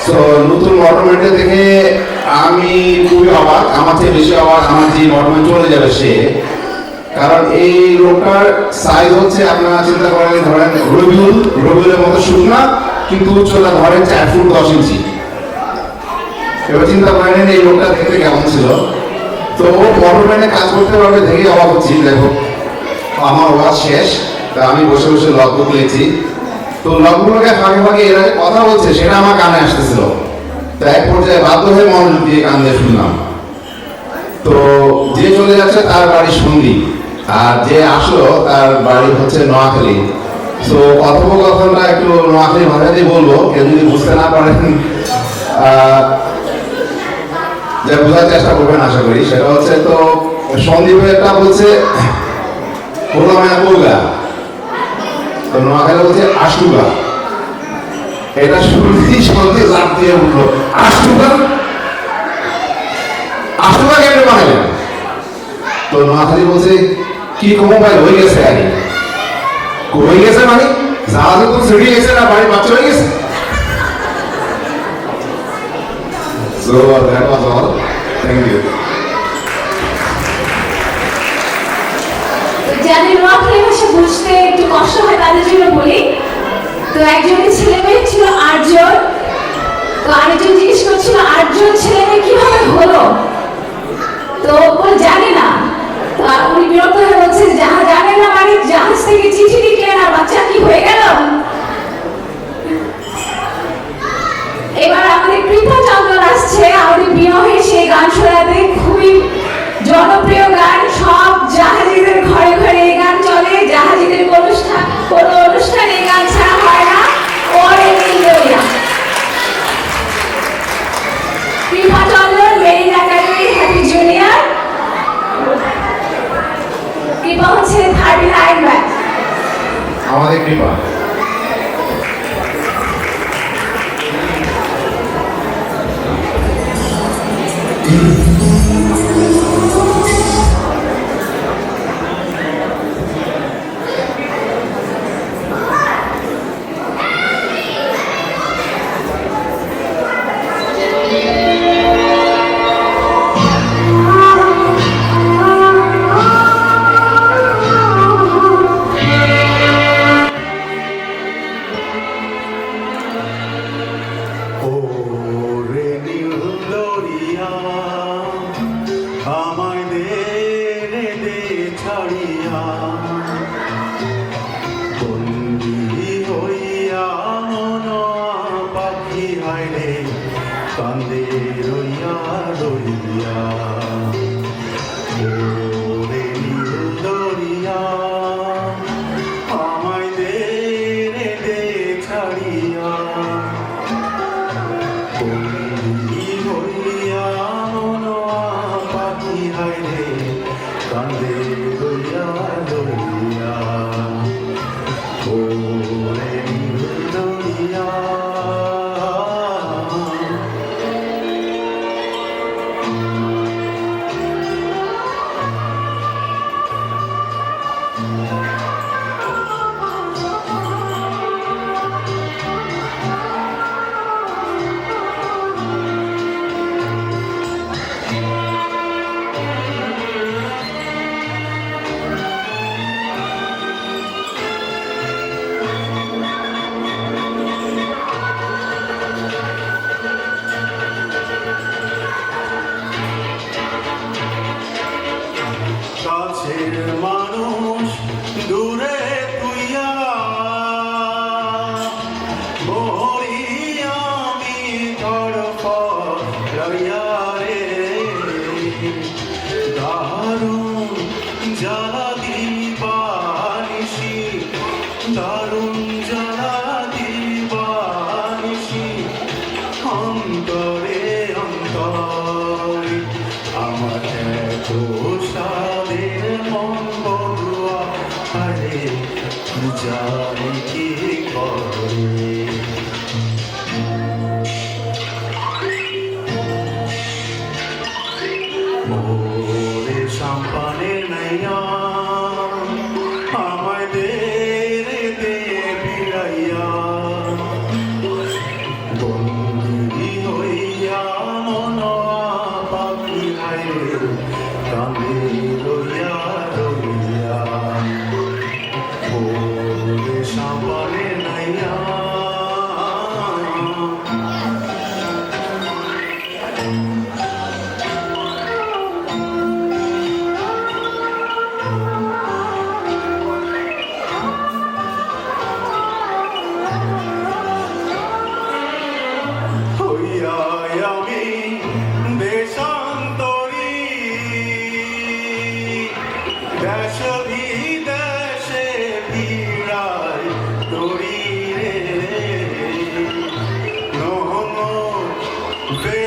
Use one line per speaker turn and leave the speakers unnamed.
তো নতুন মোটরম্যানটা দেখে আমি খুবই অবাক, আমার চেয়ে বেশি অবাক আমার যে মোটরম্যান চলে যাবে সে। কারণ এই লোকটার সাইজ হচ্ছে আপনারা চিন্তা করেন, ধরেন রবিউলের মতো শুকনা, কিন্তু উচ্চতা ধরেন 4 ফুট 10 ইঞ্চি। এবার চিন্তা করেন এই লোকটা দেখতে কেমন ছিল। তো ও মোটরম্যানে কাজ করতে পারবে দেখে অবাক হচ্ছি। দেখো আমার ওয়াজ শেষ, তা আমি বসে বসে লগবুক লিখছি। তো লগগুলোকে ফাঁকে ফাঁকে এরা যে কথা বলছে সেটা আমার কানে আসতেছিল। তো এক পর্যায়ে বাধ্য হয়ে মনোযোগ দিয়ে কান দিয়ে শুনলাম। তো যে চলে যাচ্ছে তার বাড়ি সঙ্গী, আর যে আসলো তার বাড়ি হচ্ছে নোয়াখালী। তো কথোপকথনটা একটু নোয়াখালী ভাষাতেই বলবো, কেউ যদি বুঝতে না পারেন যা বোঝার চেষ্টা করবেন আশা করি। সেটা হচ্ছে, তো সন্দীপেরটা বলছে কোলামায়া কৌগা, তো নোয়াখালী বলছে আশুগা। এটা শুনতেই সন্দীপ লাভ দিয়ে উঠলো, আশুগা আশুগা কেমনে বানালেন? তো নোয়াখালী বলছে কি কমো ভাই, হয়ে গেছে আগে হয়ে গেছে মানে জাহাজে তো ছেড়ে গেছে না, বাড়ির বাচ্চা হয়ে গেছে। So that was all. Thank you.
যাদের নোয়াখালী ভাষা বুঝতে একটু কষ্ট হয় তাদের জন্য বলি। তো একজনের ছেলে মেয়ে ছিল 8 জন। তো আরেকজন জিজ্ঞেস করছিল 8 জন ছেলে মেয়ে কিভাবে হলো, তো বলে জানে না। তো উনি বিরক্ত হয়ে বলছে যাহা জানে না মানে জাহাজ থেকে চিঠি লিখলেন আর বাচ্চা কি হয়ে গেল। এবার আমাদের কৃপা চন্দন আসছে আমাদের বিয়ে সেই গান শোনাতে, খুবই জনপ্রিয় গান। সব জাহাজিদের ঘরে ঘরে এই গান চলে, জাহাজিদের কোনো অনুষ্ঠানে এই গান ছাড়া হয় না। ওরে নীলদরিয়া, কৃপা চন্দন, মেরিন একাডেমি, হ্যাপি জুনিয়র। কৃপা হচ্ছে 39 ব্যাচ।
আমাদের কৃপা।
আমায় দে ছাড়িয়া, বন্দি হইয়া মন পাখি হায় রে কান্দে রইয়া রইয়া। ওরে নীল দরিয়া আমায় দে ছাড়িয়া, বন্দি হইয়া মন পাখি হায় রে কান্দে রইয়া রইয়া। ওরে নীল দরিয়া কাছের মানুষ দূরে তুইয়া, মরি আমি তড়ফড়িয়া রে। দারুণ জ্বালা দিবানিসি, দারুণ জ্বালা দিবানিসি, অন্তরে অন্তরে আমার এত সাদের মন বড়ুয়া আরে জানি কি করে। মোরে সাম্পানের নাইয়া আমায় দে ভিড়াইয়া, বন্দি Very